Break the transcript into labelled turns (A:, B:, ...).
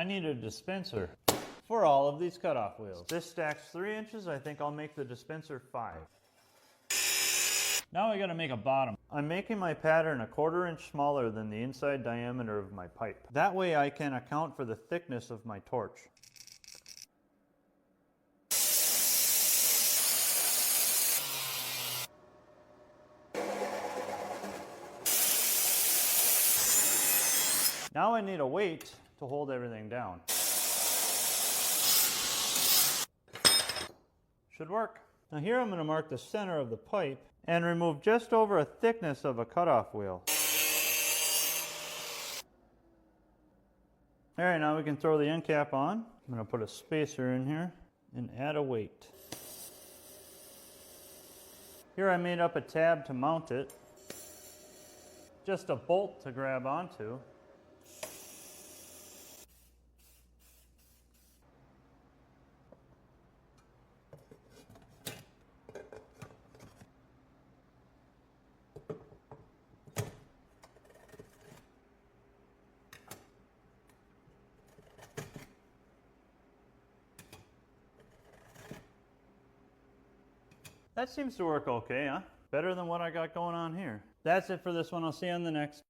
A: I need a dispenser for all of these cutoff wheels. This stacks 3 inches. I think I'll make the dispenser 5. Now I gotta make a bottom. I'm making my pattern 1/4 inch smaller than the inside diameter of my pipe. That way I can account for the thickness of my torch. Now I need a weight to hold everything down. Should work. Now here I'm going to mark the center of the pipe and remove just over a thickness of a cutoff wheel. Alright, now we can throw the end cap on. I'm going to put a spacer in here and add a weight. Here I made up a tab to mount it. Just a bolt to grab onto. That seems to work okay, huh? Better than what I got going on here. That's it for this one. I'll see you on the next.